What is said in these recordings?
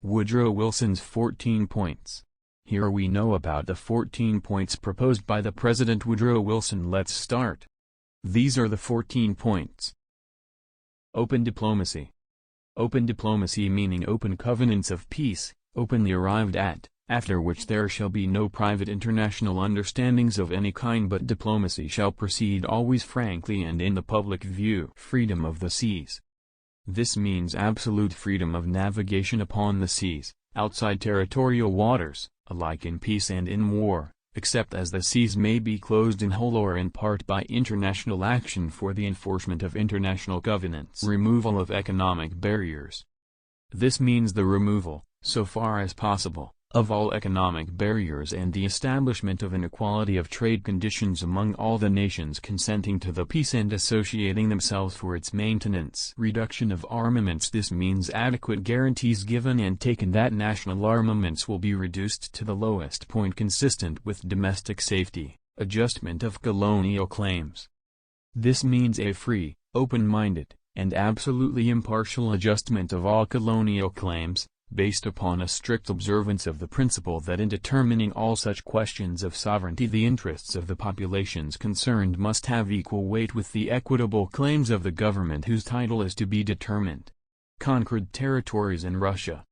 Woodrow Wilson's 14 points. Here we know about the 14 points proposed by the President Woodrow Wilson. Let's start. These are the 14 points. Open diplomacy. Open diplomacy meaning open covenants of peace, openly arrived at, after which there shall be no private international understandings of any kind, but diplomacy shall proceed always frankly and in the public view. Freedom of the seas. This means absolute freedom of navigation upon the seas, outside territorial waters, alike in peace and in war, except as the seas may be closed in whole or in part by international action for the enforcement of international covenants. Removal of economic barriers. This means the removal, so far as possible, of all economic barriers and the establishment of an equality of trade conditions among all the nations consenting to the peace and associating themselves for its maintenance. Reduction of armaments. This means adequate guarantees given and taken that national armaments will be reduced to the lowest point consistent with domestic safety. Adjustment of colonial claims. This means a free, open-minded, and absolutely impartial adjustment of all colonial claims, based upon a strict observance of the principle that in determining all such questions of sovereignty the interests of the populations concerned must have equal weight with the equitable claims of the government whose title is to be determined. Conquered territories in Russia.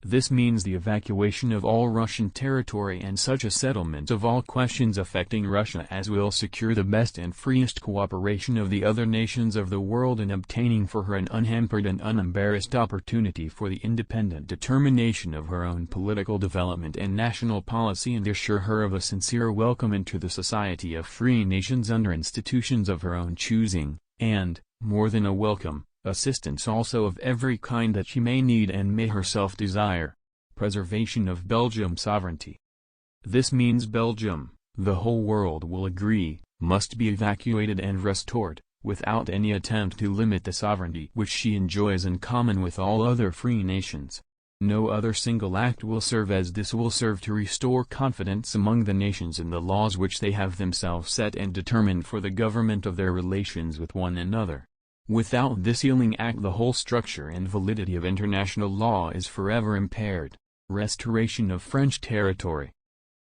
This means the evacuation of all Russian territory and such a settlement of all questions affecting Russia as will secure the best and freest cooperation of the other nations of the world in obtaining for her an unhampered and unembarrassed opportunity for the independent determination of her own political development and national policy, and assure her of a sincere welcome into the society of free nations under institutions of her own choosing, and, more than a welcome, assistance also of every kind that she may need and may herself desire. Preservation of Belgium sovereignty. This means Belgium, the whole world will agree, must be evacuated and restored, without any attempt to limit the sovereignty which she enjoys in common with all other free nations. No other single act will serve as this will serve to restore confidence among the nations in the laws which they have themselves set and determined for the government of their relations with one another. Without this healing act the whole structure and validity of international law is forever impaired. Restoration of French territory.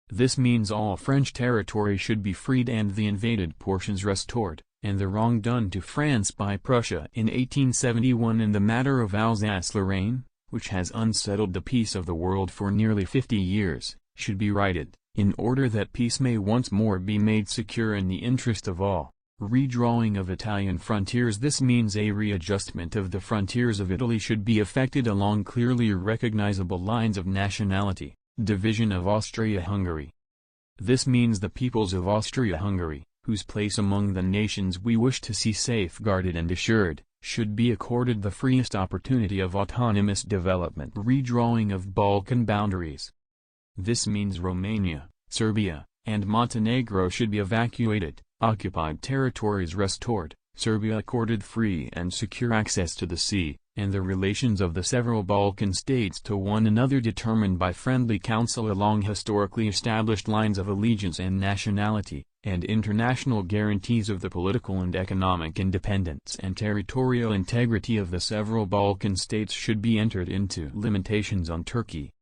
This means all French territory should be freed and the invaded portions restored, and the wrong done to France by Prussia in 1871 in the matter of Alsace-Lorraine, which has unsettled the peace of the world for nearly 50 years, should be righted, in order that peace may once more be made secure in the interest of all. Redrawing of Italian frontiers. This means a readjustment of the frontiers of Italy should be effected along clearly recognizable lines of nationality. Division of Austria-Hungary. This means the peoples of Austria-Hungary, whose place among the nations we wish to see safeguarded and assured, should be accorded the freest opportunity of autonomous development. Redrawing of Balkan boundaries. This means Romania, Serbia, and Montenegro should be evacuated, occupied territories restored, Serbia accorded free and secure access to the sea, and the relations of the several Balkan states to one another determined by friendly counsel along historically established lines of allegiance and nationality, and international guarantees of the political and economic independence and territorial integrity of the several Balkan states should be entered into. Limitations on Turkey.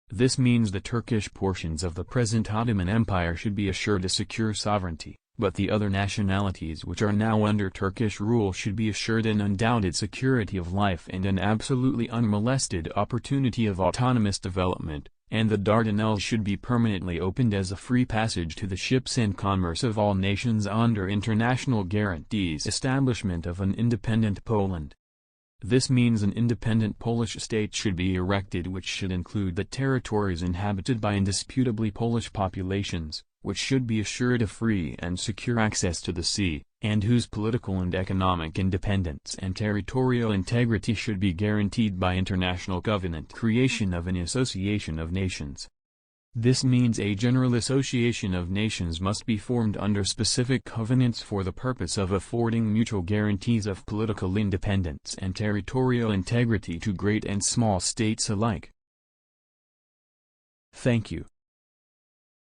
This means the Turkish portions of the present Ottoman Empire should be assured a secure sovereignty, but the other nationalities which are now under Turkish rule should be assured an undoubted security of life and an absolutely unmolested opportunity of autonomous development, and the Dardanelles should be permanently opened as a free passage to the ships and commerce of all nations under international guarantees. Establishment of an independent Poland. This means an independent Polish state should be erected which should include the territories inhabited by indisputably Polish populations, which should be assured a free and secure access to the sea, and whose political and economic independence and territorial integrity should be guaranteed by international covenant. Creation of an association of nations. This means a general association of nations must be formed under specific covenants for the purpose of affording mutual guarantees of political independence and territorial integrity to great and small states alike. Thank you.